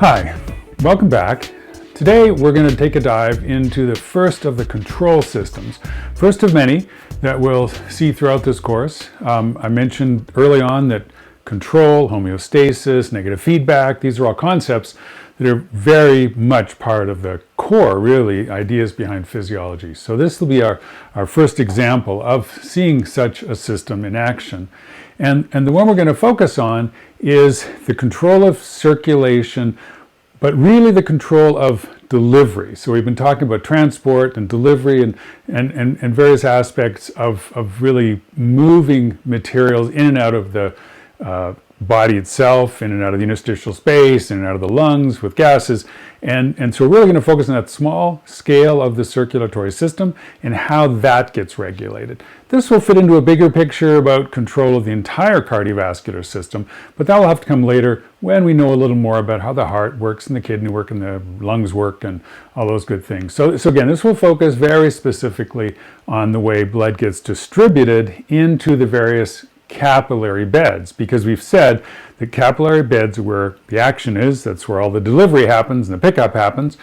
Hi, welcome back. Today we're going to take a dive into the first of the control systems, first of many that we'll see throughout this course. I mentioned early on that control, homeostasis, negative feedback, these are all concepts that are very much part of the core, really, ideas behind physiology. So this will be our first example of seeing such a system in action. And the one we're going to focus on is the control of circulation, but really the control of delivery. So we've been talking about transport and delivery and various aspects of really moving materials in and out of the body itself, in and out of the interstitial space, in and out of the lungs with gases. And so we're really going to focus on that small scale of the circulatory system and how that gets regulated. This will fit into a bigger picture about control of the entire cardiovascular system, but that will have to come later when we know a little more about how the heart works and the kidney work and the lungs work and all those good things. So again, this will focus very specifically on the way blood gets distributed into the various capillary beds, because we've said that capillary beds are where the action is, that's where all the delivery happens and the pickup happens,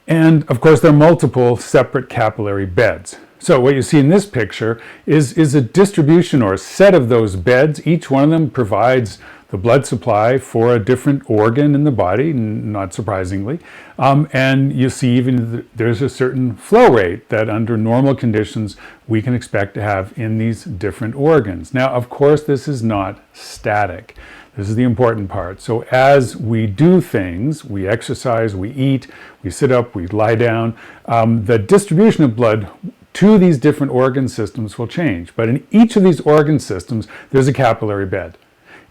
and of course there are multiple separate capillary beds. So what you see in this picture is a distribution or a set of those beds. Each one of them provides the blood supply for a different organ in the body, not surprisingly. And you see even there's a certain flow rate that under normal conditions we can expect to have in these different organs. Now, of course, this is not static. This is the important part. So as we do things, we exercise, we eat, we sit up, we lie down, the distribution of blood to these different organ systems will change. But in each of these organ systems, there's a capillary bed.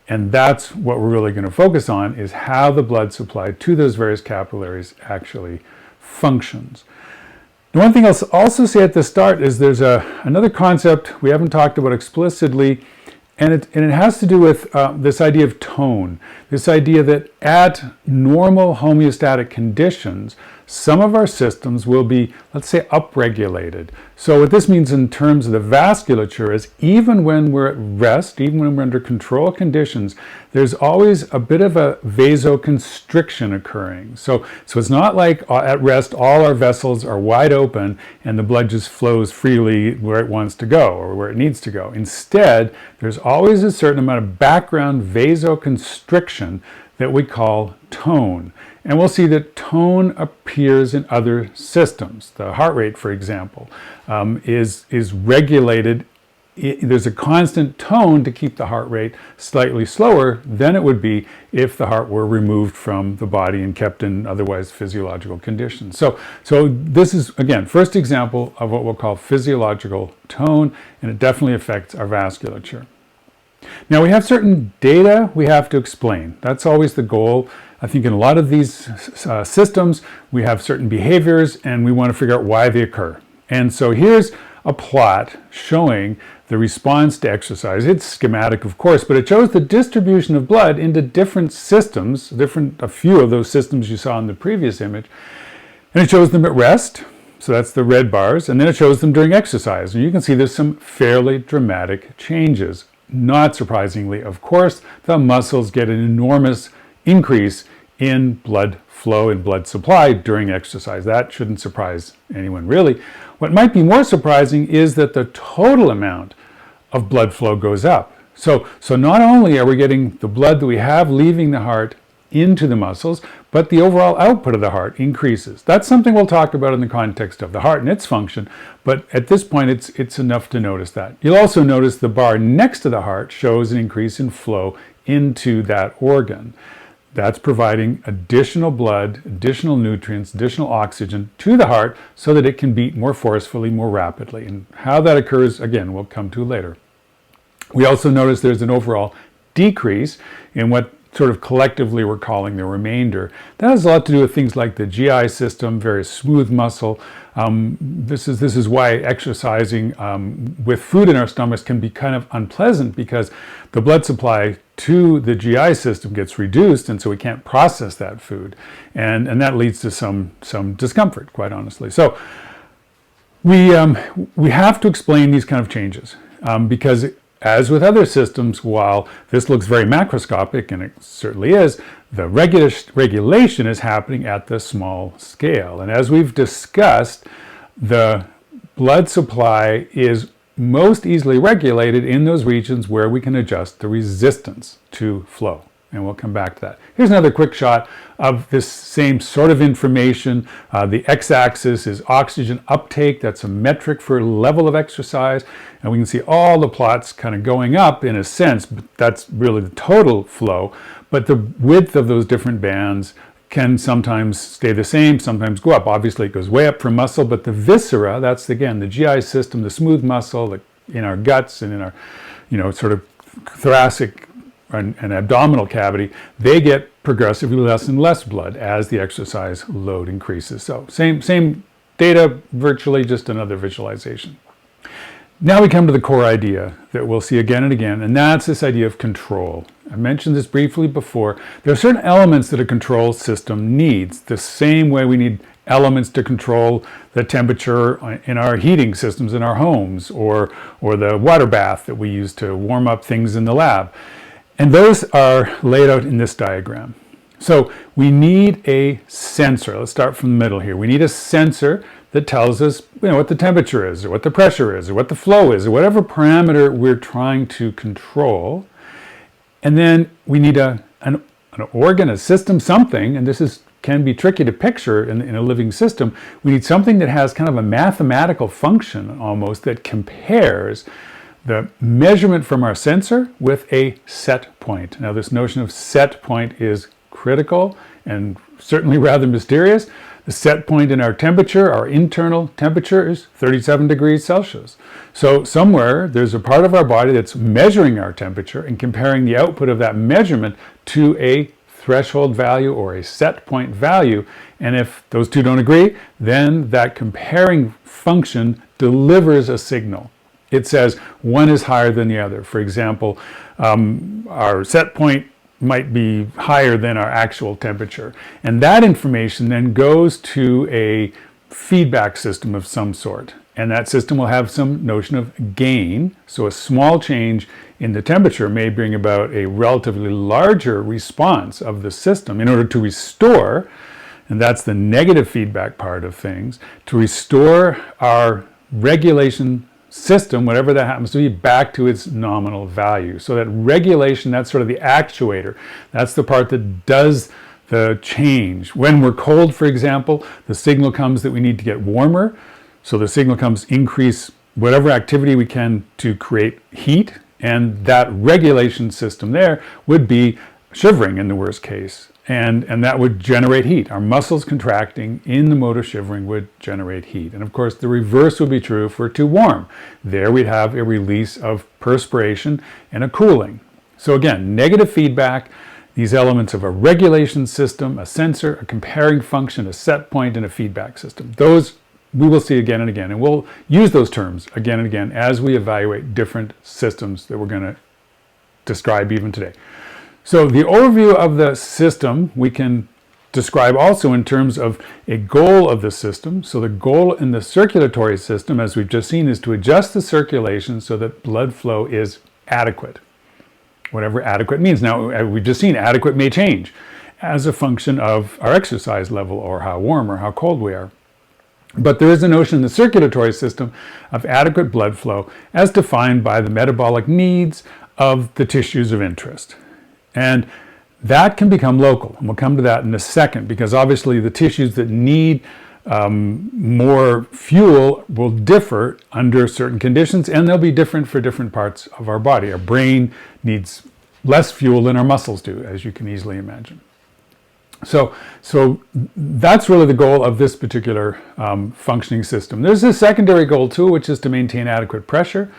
And that's what we're really going to focus on, is how the blood supply to those various capillaries actually functions. The one thing I'll also say at the start is there's another concept we haven't talked about explicitly, and it has to do with this idea of tone, this idea that at normal homeostatic conditions, some of our systems will be, let's say, upregulated. So what this means in terms of the vasculature is even when we're at rest, even when we're under control conditions, there's always a bit of a vasoconstriction occurring. So it's not like at rest all our vessels are wide open and the blood just flows freely where it wants to go or where it needs to go. Instead, there's always a certain amount of background vasoconstriction that we call tone. And we'll see that tone appears in other systems. The heart rate, for example, is regulated. There's a constant tone to keep the heart rate slightly slower than it would be if the heart were removed from the body and kept in otherwise physiological conditions. So this is, again, first example of what we'll call physiological tone, and it definitely affects our vasculature. Now, we have certain data we have to explain. That's always the goal. I think in a lot of these systems, we have certain behaviors and we want to figure out why they occur. And so here's a plot showing the response to exercise. It's schematic, of course, but it shows the distribution of blood into different systems, a few of those systems you saw in the previous image. And it shows them at rest. So that's the red bars. And then it shows them during exercise. And you can see there's some fairly dramatic changes. Not surprisingly, of course, the muscles get an enormous increase in blood flow and blood supply during exercise. That shouldn't surprise anyone, really. What might be more surprising is that the total amount of blood flow goes up. So not only are we getting the blood that we have leaving the heart into the muscles, but the overall output of the heart increases. That's something we'll talk about in the context of the heart and its function, but at this point it's enough to notice that. You'll also notice the bar next to the heart shows an increase in flow into that organ. That's providing additional blood, additional nutrients, additional oxygen to the heart so that it can beat more forcefully, more rapidly. And how that occurs, again, we'll come to later. We also notice there's an overall decrease in what sort of collectively we're calling the remainder. That has a lot to do with things like the GI system, very smooth muscle. This is why exercising with food in our stomachs can be kind of unpleasant, because the blood supply to the GI system gets reduced, and so we can't process that food. And that leads to some discomfort, quite honestly. So we have to explain these kind of changes because as with other systems, while this looks very macroscopic, and it certainly is, the regulation is happening at the small scale. And as we've discussed, the blood supply is most easily regulated in those regions where we can adjust the resistance to flow. And we'll come back to that. Here's another quick shot of this same sort of information. The x-axis is oxygen uptake. That's a metric for level of exercise. And we can see all the plots kind of going up in a sense, but that's really the total flow. But the width of those different bands can sometimes stay the same, sometimes go up. Obviously, it goes way up for muscle, but the viscera, that's again the GI system, the smooth muscle in our guts and in our, sort of thoracic and abdominal cavity, they get progressively less and less blood as the exercise load increases. So same data, virtually just another visualization. Now we come to the core idea that we'll see again and again, and that's this idea of control. I mentioned this briefly before. There are certain elements that a control system needs, the same way we need elements to control the temperature in our heating systems in our homes, or the water bath that we use to warm up things in the lab. And those are laid out in this diagram. So we need a sensor. Let's start from the middle here. We need a sensor that tells us what the temperature is, or what the pressure is, or what the flow is, or whatever parameter we're trying to control. And then we need an organ, a system, something, and this can be tricky to picture in a living system. We need something that has kind of a mathematical function almost that compares the measurement from our sensor with a set point. Now, this notion of set point is critical and certainly rather mysterious. The set point in our temperature, our internal temperature, is 37 degrees Celsius. So somewhere there's a part of our body that's measuring our temperature and comparing the output of that measurement to a threshold value or a set point value. And if those two don't agree, then that comparing function delivers a signal. It says one is higher than the other. For example, our set point might be higher than our actual temperature. And that information then goes to a feedback system of some sort. And that system will have some notion of gain. So a small change in the temperature may bring about a relatively larger response of the system in order to restore, and that's the negative feedback part of things, to restore our regulation system, whatever that happens to be, back to its nominal value. So that regulation, that's sort of the actuator. That's the part that does the change. When we're cold, for example, the signal comes that we need to get warmer. So the signal comes increase whatever activity we can to create heat. And that regulation system there would be shivering in the worst case. And that would generate heat. Our muscles contracting in the mode of shivering would generate heat. And of course, the reverse would be true if we're too warm. There we'd have a release of perspiration and a cooling. So again, negative feedback, these elements of a regulation system, a sensor, a comparing function, a set point, and a feedback system. Those we will see again and again. And we'll use those terms again and again as we evaluate different systems that we're going to describe even today. So the overview of the system we can describe also in terms of a goal of the system. So the goal in the circulatory system, as we've just seen, is to adjust the circulation so that blood flow is adequate, whatever adequate means. Now, we've just seen adequate may change as a function of our exercise level or how warm or how cold we are. But there is a notion in the circulatory system of adequate blood flow as defined by the metabolic needs of the tissues of interest. And that can become local, and we'll come to that in a second, because obviously the tissues that need more fuel will differ under certain conditions, and they'll be different for different parts of our body. Our brain needs less fuel than our muscles do, as you can easily imagine. So that's really the goal of this particular functioning system. There's a secondary goal too, which is to maintain adequate pressure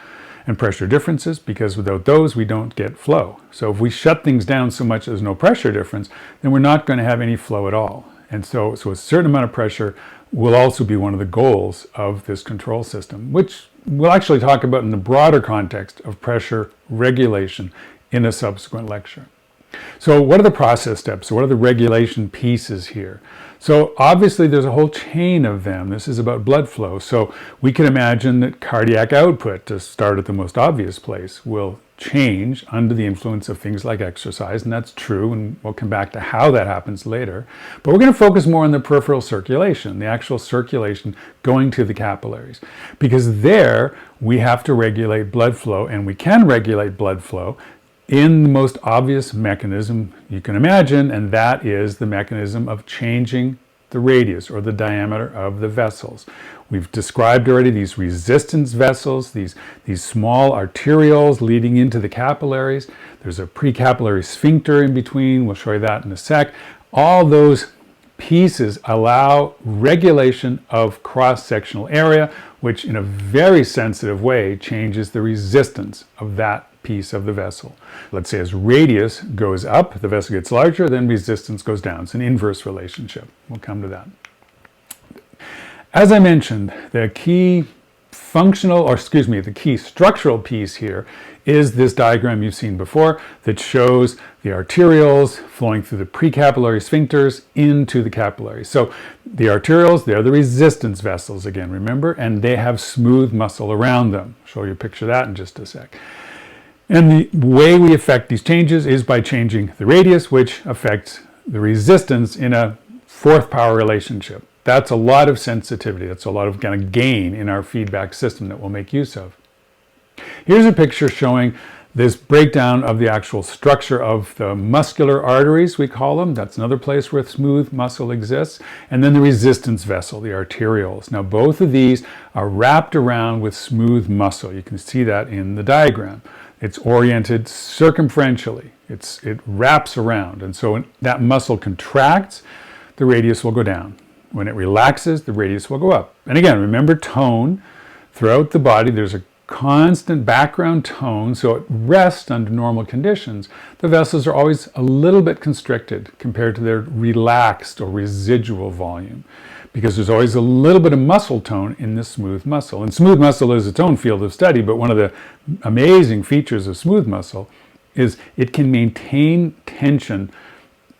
and pressure differences, because without those we don't get flow. So if we shut things down so much there's no pressure difference, then we're not going to have any flow at all. And so a certain amount of pressure will also be one of the goals of this control system, which we'll actually talk about in the broader context of pressure regulation in a subsequent lecture. So what are the process steps? So what are the regulation pieces here? So obviously there's a whole chain of them. This is about blood flow. So we can imagine that cardiac output, to start at the most obvious place, will change under the influence of things like exercise, and that's true, and we'll come back to how that happens later. But we're going to focus more on the peripheral circulation, the actual circulation going to the capillaries, because there we have to regulate blood flow, and we can regulate blood flow in the most obvious mechanism you can imagine, and that is the mechanism of changing the radius or the diameter of the vessels. We've described already these resistance vessels, these small arterioles leading into the capillaries. There's a precapillary sphincter in between. We'll show you that in a sec. All those pieces allow regulation of cross-sectional area, which in a very sensitive way changes the resistance of that piece of the vessel. Let's say as radius goes up, the vessel gets larger, then resistance goes down. It's an inverse relationship. We'll come to that. As I mentioned, the key the key structural piece here is this diagram you've seen before that shows the arterioles flowing through the precapillary sphincters into the capillaries. So the arterioles, they're the resistance vessels again, remember, and they have smooth muscle around them. I'll show you a picture of that in just a sec. And the way we affect these changes is by changing the radius, which affects the resistance in a fourth power relationship. That's a lot of sensitivity. That's a lot of kind of gain in our feedback system that we'll make use of. Here's a picture showing this breakdown of the actual structure of the muscular arteries, we call them. That's another place where smooth muscle exists. And then the resistance vessel, the arterioles. Now both of these are wrapped around with smooth muscle. You can see that in the diagram. It's oriented circumferentially. It wraps around. And so when that muscle contracts, the radius will go down. When it relaxes, the radius will go up. And again, remember tone. Throughout the body, there's a constant background tone, so at rest under normal conditions, the vessels are always a little bit constricted compared to their relaxed or residual volume, because there's always a little bit of muscle tone in the smooth muscle. And smooth muscle is its own field of study, but one of the amazing features of smooth muscle is it can maintain tension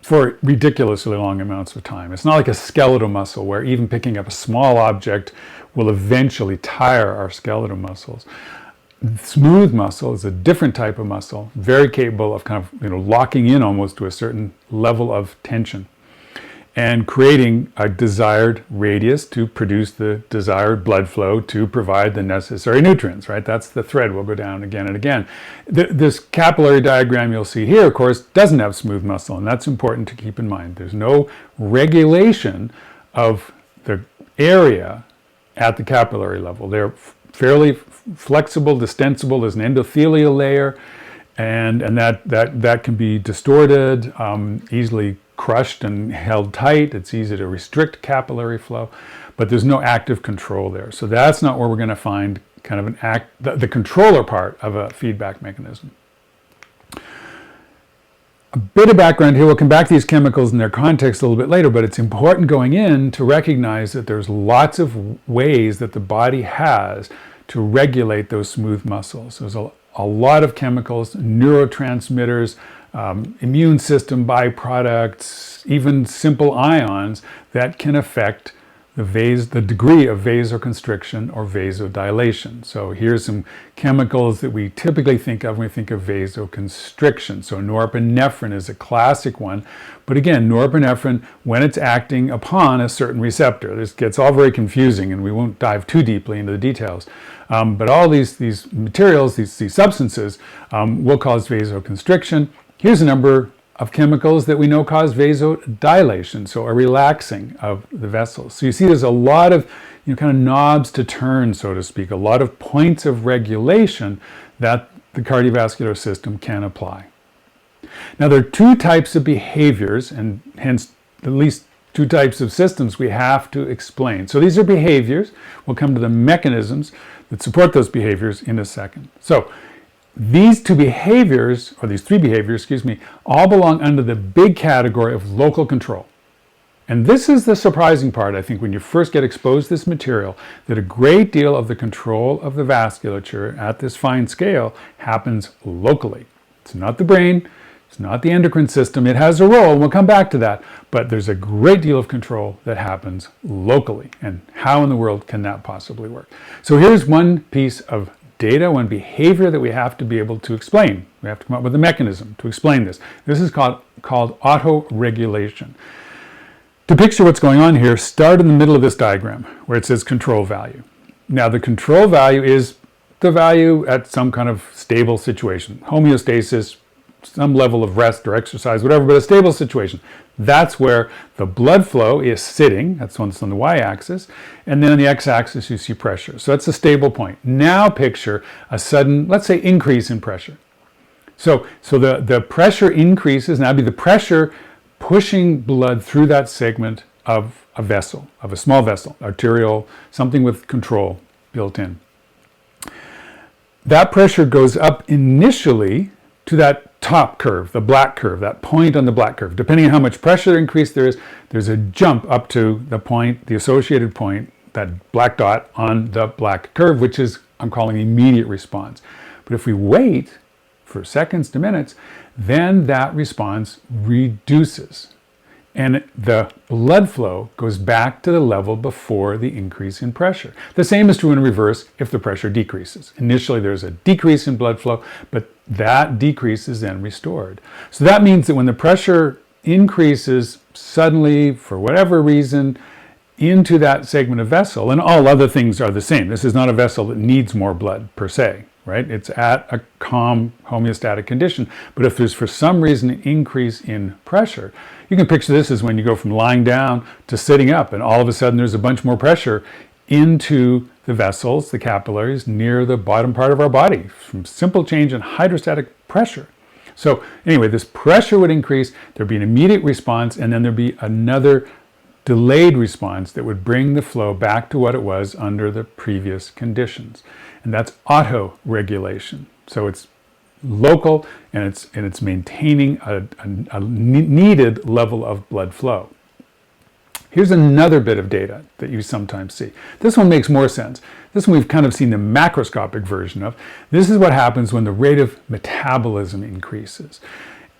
for ridiculously long amounts of time. It's not like a skeletal muscle where even picking up a small object will eventually tire our skeletal muscles. Smooth muscle is a different type of muscle, very capable of kind of locking in almost to a certain level of tension and creating a desired radius to produce the desired blood flow to provide the necessary nutrients, right? That's the thread. We'll go down again and again. This capillary diagram you'll see here, of course, doesn't have smooth muscle, and that's important to keep in mind. There's no regulation of the area at the capillary level. They're fairly flexible, distensible. There's an endothelial layer, and that can be distorted, easily crushed and held tight. It's easy to restrict capillary flow, but there's no active control there. So that's not where we're going to find kind of the controller part of a feedback mechanism. A bit of background here. We'll come back to these chemicals in their context a little bit later, but it's important going in to recognize that there's lots of ways that the body has to regulate those smooth muscles. There's a lot of chemicals, neurotransmitters, immune system byproducts, even simple ions that can affect the degree of vasoconstriction or vasodilation. So here's some chemicals that we typically think of when we think of vasoconstriction. So norepinephrine is a classic one. But again, norepinephrine, when it's acting upon a certain receptor, this gets all very confusing and we won't dive too deeply into the details. But all these materials, these substances will cause vasoconstriction. Here's a number of chemicals that we know cause vasodilation, so a relaxing of the vessels. So you see there's a lot of kind of knobs to turn, so to speak, a lot of points of regulation that the cardiovascular system can apply. Now there are two types of behaviors, and hence at least two types of systems we have to explain. So these are behaviors. We'll come to the mechanisms that support those behaviors in a second. So these two behaviors, or these three behaviors, all belong under the big category of local control. And this is the surprising part, I think, when you first get exposed to this material, that a great deal of the control of the vasculature at this fine scale happens locally. It's not the brain, It's not the endocrine system. It has a role, and we'll come back to that, but there's a great deal of control that happens locally. And how in the world can that possibly work? So here's one piece of data, one behavior that we have to be able to explain. We have to come up with a mechanism to explain this. This is called autoregulation. To picture what's going on here, start in the middle of this diagram where it says control value. Now the control value is the value at some kind of stable situation, homeostasis, some level of rest or exercise, whatever, but a stable situation. That's where the blood flow is sitting. That's on the y-axis. And then on the x-axis, you see pressure. So that's a stable point. Now picture a sudden, let's say, increase in pressure. So the pressure increases. Now be the pressure pushing blood through that segment of a vessel, of a small vessel, arterial, something with control built in. That pressure goes up initially to that top curve, the black curve, that point on the black curve. Depending on how much pressure increase there is, there's a jump up to the point, the associated point, that black dot on the black curve, which is, I'm calling immediate response. But if we wait for seconds to minutes, then that response reduces. And the blood flow goes back to the level before the increase in pressure. The same is true in reverse if the pressure decreases. Initially there's a decrease in blood flow, but that decrease is then restored. So that means that when the pressure increases suddenly, for whatever reason, into that segment of vessel, and all other things are the same. This is not a vessel that needs more blood per se, right? It's at a calm homeostatic condition. But if there's for some reason an increase in pressure, you can picture this as when you go from lying down to sitting up, and all of a sudden there's a bunch more pressure into the vessels, the capillaries, near the bottom part of our body, from simple change in hydrostatic pressure. So anyway, this pressure would increase, there'd be an immediate response, and then there'd be another delayed response that would bring the flow back to what it was under the previous conditions. And that's autoregulation. So it's local, and it's maintaining a needed level of blood flow. Here's another bit of data that you sometimes see. This one makes more sense. This one we've kind of seen the macroscopic version of. This is what happens when the rate of metabolism increases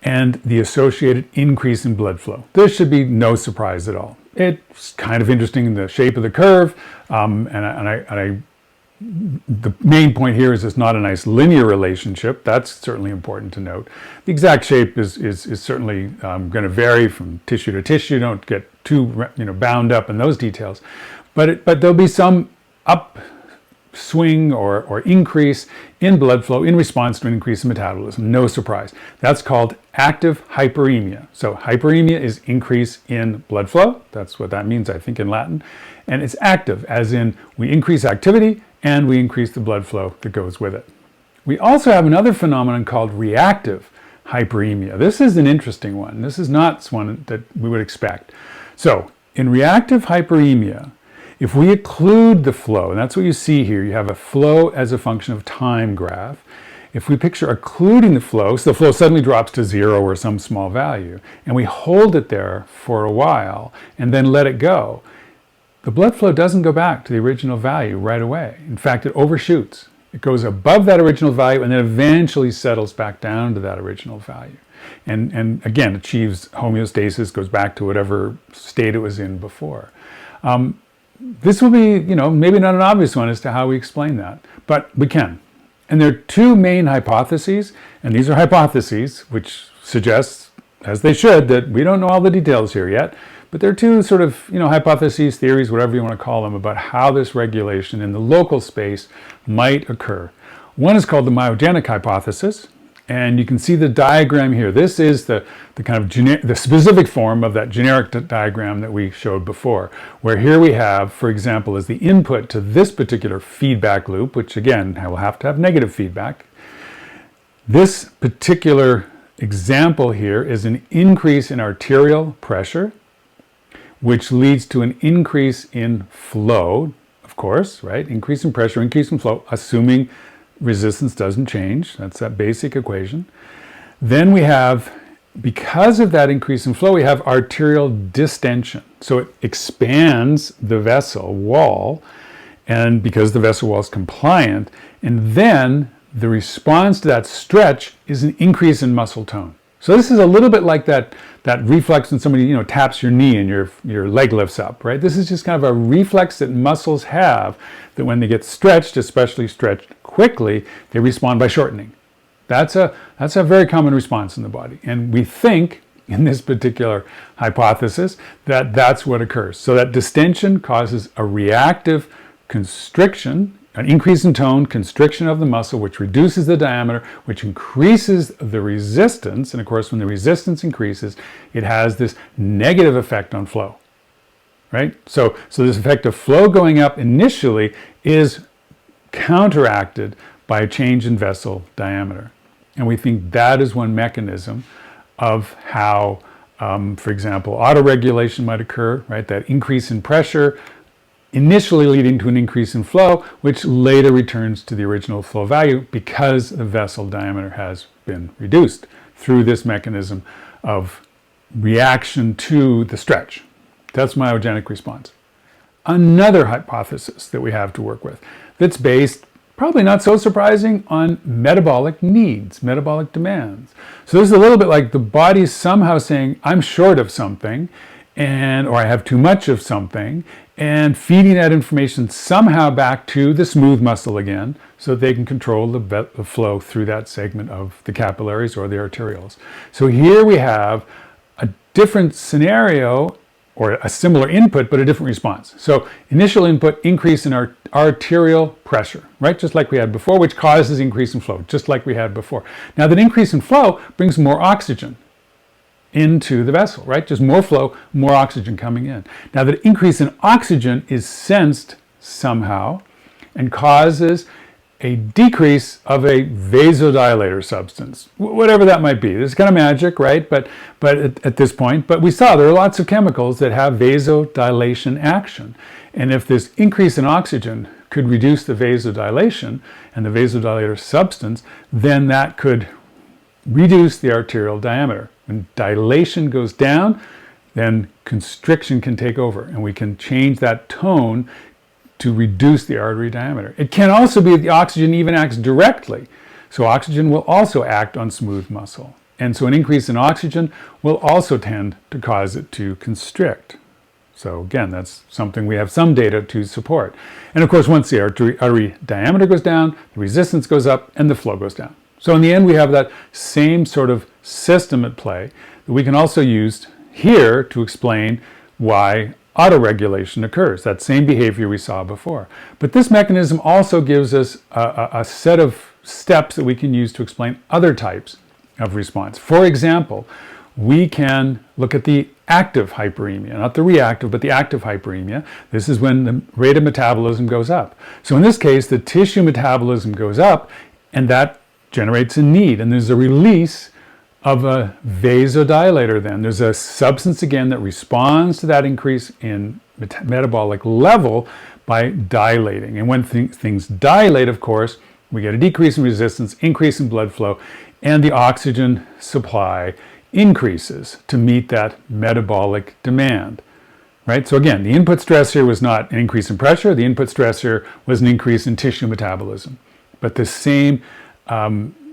and the associated increase in blood flow. This should be no surprise at all. It's kind of interesting in the shape of the curve, the main point here is it's not a nice linear relationship. That's certainly important to note. The exact shape is certainly going to vary from tissue to tissue. Don't get too bound up in those details, but there'll be some upswing or increase in blood flow in response to an increase in metabolism. No surprise. That's called active hyperemia. So hyperemia is increase in blood flow. That's what that means, I think, in Latin. And it's active, as in we increase activity and we increase the blood flow that goes with it. We also have another phenomenon called reactive hyperemia. This is an interesting one. This is not one that we would expect. So in reactive hyperemia, if we occlude the flow, and that's what you see here, you have a flow as a function of time graph. If we picture occluding the flow, so the flow suddenly drops to 0 or some small value, and we hold it there for a while and then let it go, the blood flow doesn't go back to the original value right away. In fact, it overshoots. It goes above that original value and then eventually settles back down to that original value. And again, achieves homeostasis, goes back to whatever state it was in before. This will be, maybe not an obvious one as to how we explain that, but we can. And there are two main hypotheses, and these are hypotheses, which suggests, as they should, that we don't know all the details here yet. But there are two sort of, hypotheses, theories, whatever you want to call them, about how this regulation in the local space might occur. One is called the Myogenic Hypothesis, and you can see the diagram here. This is the kind of the specific form of that generic diagram that we showed before, where here we have, for example, as the input to this particular feedback loop, which again, will have to have negative feedback. This particular example here is an increase in arterial pressure, which leads to an increase in flow, of course, right? Increase in pressure, increase in flow, assuming resistance doesn't change. That's that basic equation. Then we have, because of that increase in flow, we have arterial distension. So it expands the vessel wall, and because the vessel wall is compliant, and then the response to that stretch is an increase in muscle tone. So this is a little bit like that reflex when somebody, taps your knee and your leg lifts up, right? This is just kind of a reflex that muscles have, that when they get stretched, especially stretched quickly, they respond by shortening. That's a very common response in the body. And we think, in this particular hypothesis, that that's what occurs. So that distension causes a reactive constriction, an increase in tone, constriction of the muscle, which reduces the diameter, which increases the resistance. And of course, when the resistance increases, it has this negative effect on flow, right? So this effect of flow going up initially is counteracted by a change in vessel diameter. And we think that is one mechanism of how, for example, autoregulation might occur, right? That increase in pressure initially leading to an increase in flow, which later returns to the original flow value because the vessel diameter has been reduced through this mechanism of reaction to the stretch. That's myogenic response. Another hypothesis that we have to work with that's based, probably not so surprising, on metabolic needs, metabolic demands. So this is a little bit like the body somehow saying, I'm short of something, or I have too much of something, and feeding that information somehow back to the smooth muscle again, so they can control the flow through that segment of the capillaries or the arterioles. So here we have a different scenario, or a similar input, but a different response. So initial input, increase in our arterial pressure, right? Just like we had before, which causes increase in flow, just like we had before. Now that increase in flow brings more oxygen into the vessel, right? Just more flow, more oxygen coming in. Now that increase in oxygen is sensed somehow and causes a decrease of a vasodilator substance, whatever that might be. This is kind of magic, right? But at this point, but we saw there are lots of chemicals that have vasodilation action. And if this increase in oxygen could reduce the vasodilation and the vasodilator substance, then that could reduce the arterial diameter. When dilation goes down, then constriction can take over, and we can change that tone to reduce the artery diameter. It can also be that the oxygen even acts directly. So oxygen will also act on smooth muscle. And so an increase in oxygen will also tend to cause it to constrict. So again, that's something we have some data to support. And of course, once the artery diameter goes down, the resistance goes up and the flow goes down. So in the end, we have that same sort of system at play that we can also use here to explain why autoregulation occurs, that same behavior we saw before. But this mechanism also gives us a set of steps that we can use to explain other types of response. For example, we can look at the active hyperemia, not the reactive, but the active hyperemia. This is when the rate of metabolism goes up. So in this case, the tissue metabolism goes up, and that generates a need, and there's a release of a vasodilator then. There's a substance again that responds to that increase in metabolic level by dilating. And when things dilate, of course, we get a decrease in resistance, increase in blood flow, and the oxygen supply increases to meet that metabolic demand, right? So again, the input stress here was not an increase in pressure. The input stress here was an increase in tissue metabolism. But the same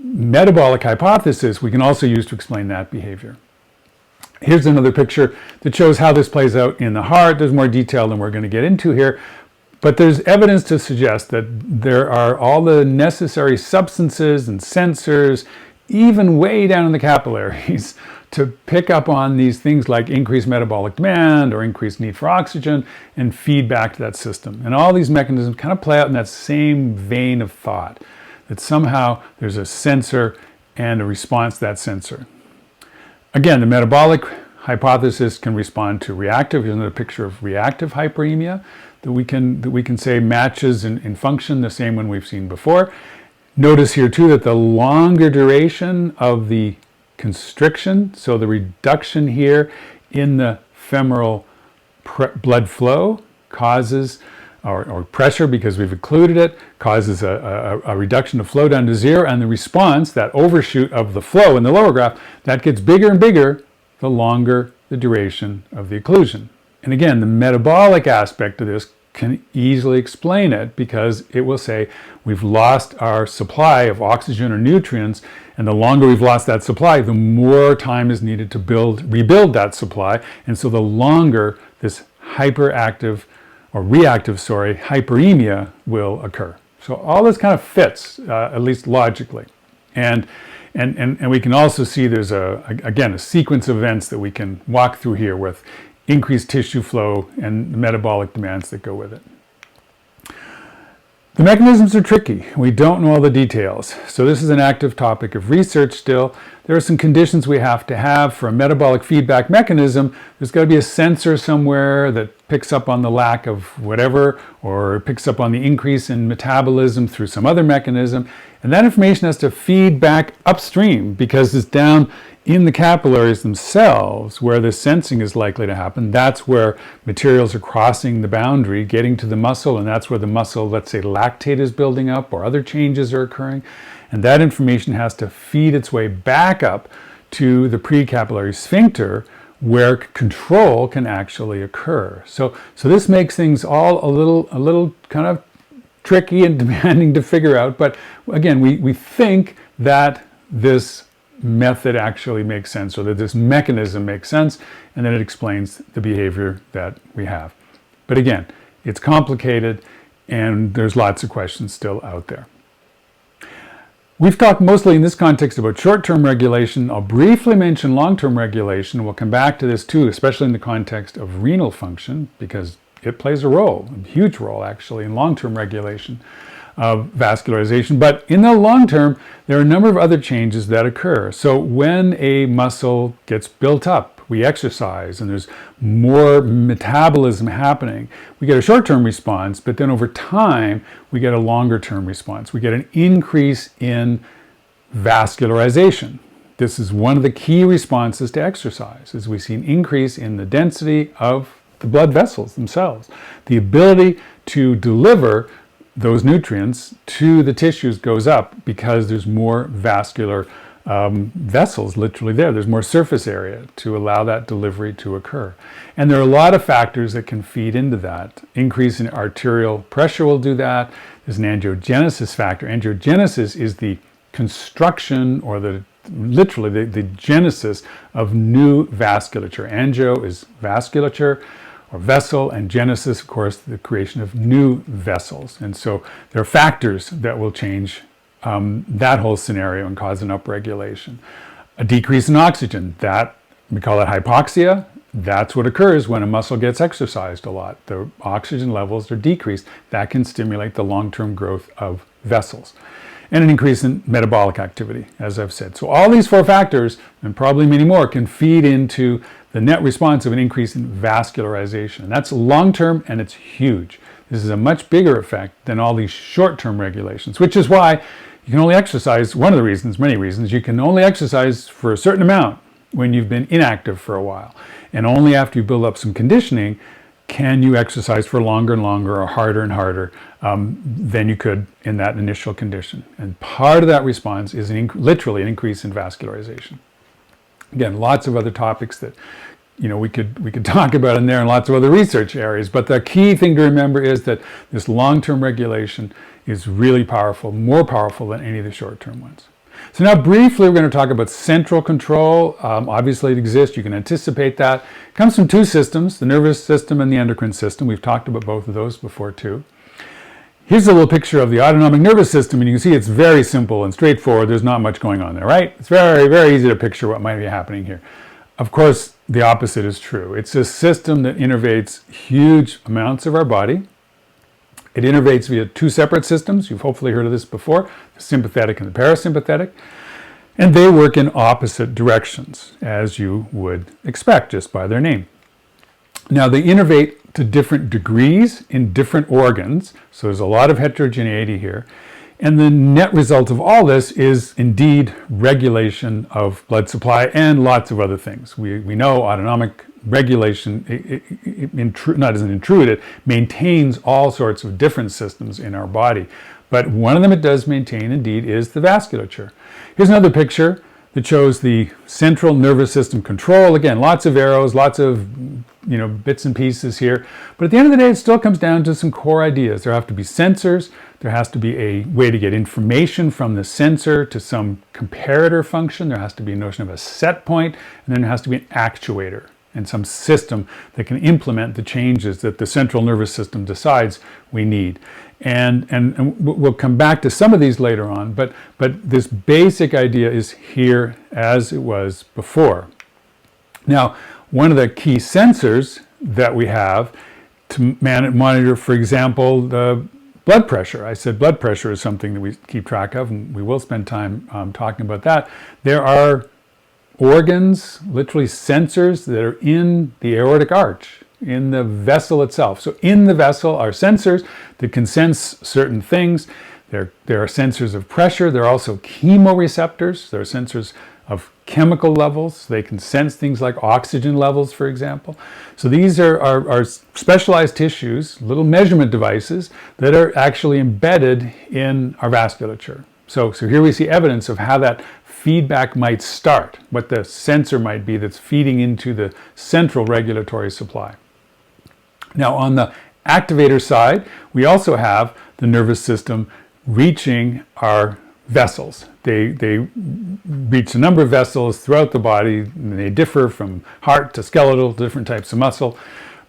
metabolic hypothesis we can also use to explain that behavior. Here's another picture that shows how this plays out in the heart. There's more detail than we're going to get into here, but there's evidence to suggest that there are all the necessary substances and sensors, even way down in the capillaries, to pick up on these things like increased metabolic demand or increased need for oxygen and feed back to that system. And all these mechanisms kind of play out in that same vein of thought, that somehow there's a sensor and a response to that sensor. Again, the metabolic hypothesis can respond to reactive. Here's another picture of reactive hyperemia that we can say matches in function the same one we've seen before. Notice here too that the longer duration of the constriction, so the reduction here in the femoral blood flow causes, or pressure because we've occluded it, causes a reduction of flow down to zero, and the response, that overshoot of the flow in the lower graph, that gets bigger and bigger the longer the duration of the occlusion. And again, the metabolic aspect of this can easily explain it, because it will say we've lost our supply of oxygen or nutrients, and the longer we've lost that supply, the more time is needed to rebuild that supply, and so the longer this hyperactive or reactive, hyperemia will occur. So all this kind of fits, at least logically. And we can also see there's again a sequence of events that we can walk through here with increased tissue flow and the metabolic demands that go with it. The mechanisms are tricky. We don't know all the details. So this is an active topic of research still. There are some conditions we have to have for a metabolic feedback mechanism. There's got to be a sensor somewhere that picks up on the lack of whatever, or picks up on the increase in metabolism through some other mechanism. And that information has to feed back upstream, because it's down in the capillaries themselves where the sensing is likely to happen. That's where materials are crossing the boundary, getting to the muscle, and that's where the muscle, let's say, lactate is building up or other changes are occurring. And that information has to feed its way back up to the precapillary sphincter, where control can actually occur. So this makes things all a little kind of tricky and demanding to figure out. But again, we think that this method actually makes sense, or that this mechanism makes sense, and then it explains the behavior that we have. But again, it's complicated, and there's lots of questions still out there. We've talked mostly in this context about short-term regulation. I'll briefly mention long-term regulation. We'll come back to this too, especially in the context of renal function, because it plays a role, a huge role actually, in long-term regulation of vascularization. But in the long term, there are a number of other changes that occur. So when a muscle gets built up, we exercise, and there's more metabolism happening, we get a short-term response, but then over time, we get a longer-term response. We get an increase in vascularization. This is one of the key responses to exercise, is we see an increase in the density of the blood vessels themselves. The ability to deliver those nutrients to the tissues goes up because there's more vascular vessels literally there. There's more surface area to allow that delivery to occur. And there are a lot of factors that can feed into that. Increase in arterial pressure will do that. There's an angiogenesis factor. Angiogenesis is the construction, or literally the genesis of new vasculature. Angio is vasculature or vessel, and genesis, of course, the creation of new vessels. And so there are factors that will change that whole scenario and cause an upregulation. A decrease in oxygen, that we call it hypoxia. That's what occurs when a muscle gets exercised a lot. The oxygen levels are decreased. That can stimulate the long-term growth of vessels. And an increase in metabolic activity, as I've said. So all these four factors, and probably many more, can feed into the net response of an increase in vascularization. And that's long-term, and it's huge. This is a much bigger effect than all these short-term regulations, which is why you can only exercise, one of the reasons, many reasons, you can only exercise for a certain amount when you've been inactive for a while. And only after you build up some conditioning can you exercise for longer and longer, or harder and harder than you could in that initial condition. And part of that response is literally an increase in vascularization. Again, lots of other topics that we could talk about in there, and lots of other research areas. But the key thing to remember is that this long-term regulation is really powerful, more powerful than any of the short-term ones. So now briefly we're going to talk about central control. Obviously it exists, you can anticipate that. It comes from two systems, the nervous system and the endocrine system. We've talked about both of those before too. Here's a little picture of the autonomic nervous system, and you can see it's very simple and straightforward. There's not much going on there, right? It's very, very easy to picture what might be happening here. Of course, the opposite is true. It's a system that innervates huge amounts of our body. It innervates via two separate systems. You've hopefully heard of this before, the sympathetic and the parasympathetic. And they work in opposite directions, as you would expect just by their name. Now, they innervate to different degrees in different organs, so there's a lot of heterogeneity here. And the net result of all this is indeed regulation of blood supply and lots of other things. We know autonomic regulation, it maintains all sorts of different systems in our body. But one of them it does maintain indeed is the vasculature. Here's another picture. that shows the central nervous system control. Again, lots of arrows, lots of bits and pieces here. But at the end of the day, it still comes down to some core ideas. There have to be sensors. There has to be a way to get information from the sensor to some comparator function. There has to be a notion of a set point, and then there has to be an actuator and some system that can implement the changes that the central nervous system decides we need. And we'll come back to some of these later on, but this basic idea is here as it was before. Now, one of the key sensors that we have to monitor, for example, the blood pressure. I said blood pressure is something that we keep track of, and we will spend time talking about that. There are organs, literally sensors, that are in the aortic arch, in the vessel itself. So in the vessel are sensors that can sense certain things. There are sensors of pressure. There are also chemoreceptors. There are sensors of chemical levels. They can sense things like oxygen levels, for example. So these are specialized tissues, little measurement devices that are actually embedded in our vasculature. So here we see evidence of how that feedback might start, what the sensor might be that's feeding into the central regulatory supply. Now, on the activator side, we also have the nervous system reaching our vessels. They reach a number of vessels throughout the body, and they differ from heart to skeletal, different types of muscle.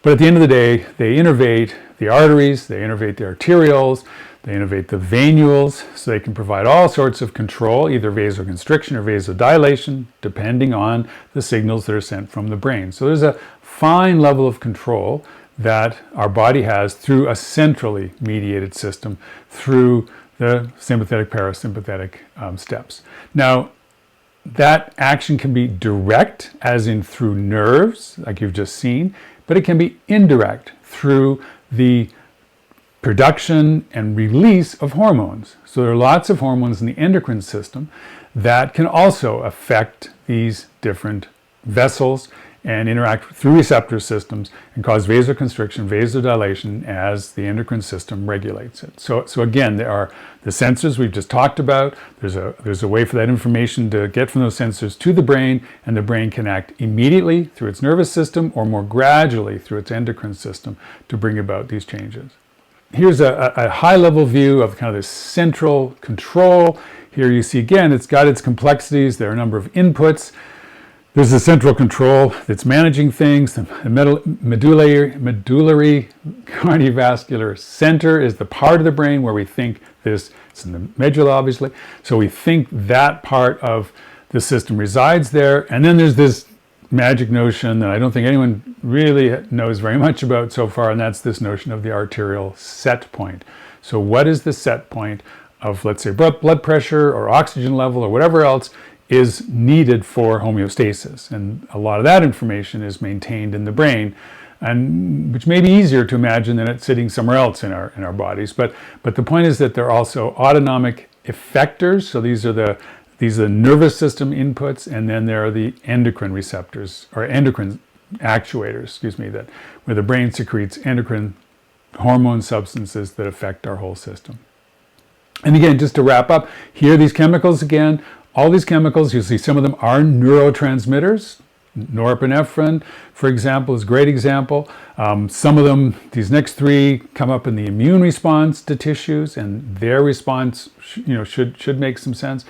But at the end of the day, they innervate the arteries, they innervate the arterioles, they innervate the venules, so they can provide all sorts of control, either vasoconstriction or vasodilation, depending on the signals that are sent from the brain. So there's a fine level of control that our body has through a centrally mediated system, through the sympathetic parasympathetic steps. Now, that action can be direct, as in through nerves, like you've just seen, but it can be indirect through the production and release of hormones. So there are lots of hormones in the endocrine system that can also affect these different vessels and interact through receptor systems and cause vasoconstriction, vasodilation as the endocrine system regulates it. So again, there are the sensors we've just talked about. There's a way for that information to get from those sensors to the brain, and the brain can act immediately through its nervous system or more gradually through its endocrine system to bring about these changes. Here's a high-level view of kind of this central control. Here you see, again, it's got its complexities. There are a number of inputs. There's a central control that's managing things. The medullary cardiovascular center is the part of the brain where we think this, it's in the medulla, obviously. So we think that part of the system resides there. And then there's this magic notion that I don't think anyone really knows very much about so far, and that's this notion of the arterial set point. So what is the set point of, let's say, blood pressure or oxygen level or whatever else is needed for homeostasis? And a lot of that information is maintained in the brain, and which may be easier to imagine than it sitting somewhere else in our bodies. But the point is that there are also autonomic effectors. So these are the nervous system inputs, and then there are the endocrine receptors, or endocrine actuators, that where the brain secretes endocrine hormone substances that affect our whole system. And again, just to wrap up, here are these chemicals again. All these chemicals, you see some of them are neurotransmitters. Norepinephrine, for example, is a great example. Some of them, these next three, come up in the immune response to tissues, and their response should make some sense.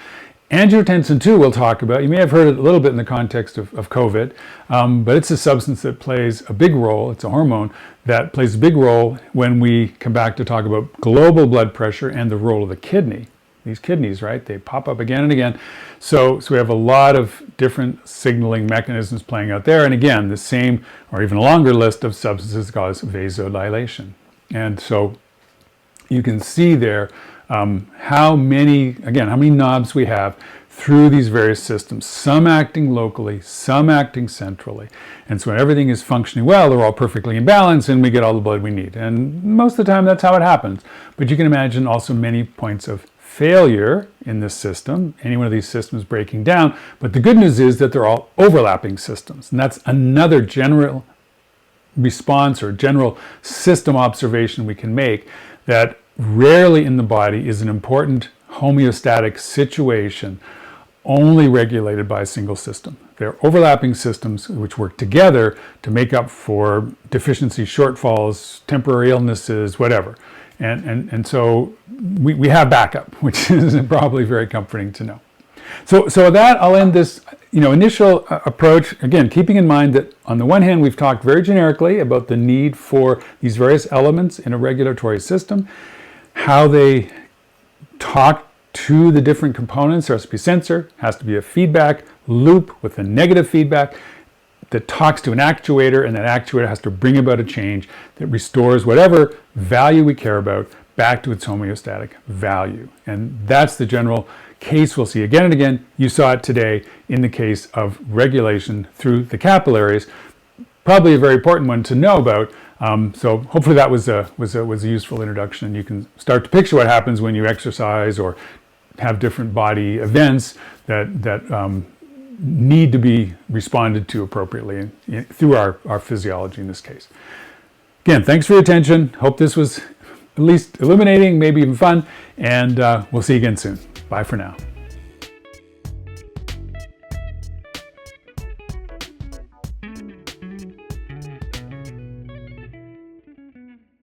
Angiotensin 2 we'll talk about. You may have heard it a little bit in the context of COVID, but it's a substance that plays a big role. It's a hormone that plays a big role when we come back to talk about global blood pressure and the role of the kidney. These kidneys, right? They pop up again and again. So we have a lot of different signaling mechanisms playing out there. And again, the same or even a longer list of substances cause vasodilation. And so you can see there how many knobs we have through these various systems, some acting locally, some acting centrally. And so when everything is functioning well, they're all perfectly in balance and we get all the blood we need. And most of the time that's how it happens. But you can imagine also many points of failure in this system, any one of these systems breaking down. But the good news is that they're all overlapping systems. And that's another general response or general system observation we can make, that rarely in the body is an important homeostatic situation only regulated by a single system. They're overlapping systems which work together to make up for deficiency, shortfalls, temporary illnesses, whatever. And so we have backup, which is probably very comforting to know. So with that, I'll end this initial approach, again, keeping in mind that on the one hand, we've talked very generically about the need for these various elements in a regulatory system, how they talk to the different components. There has to be a sensor, has to be a feedback loop with a negative feedback that talks to an actuator, and that actuator has to bring about a change that restores whatever value we care about back to its homeostatic value. And that's the general case we'll see again and again. You saw it today in the case of regulation through the capillaries. Probably a very important one to know about. So hopefully that was a useful introduction. You can start to picture what happens when you exercise or have different body events that need to be responded to appropriately through our physiology in this case. Again, thanks for your attention. Hope this was at least illuminating, maybe even fun, and we'll see you again soon. Bye for now.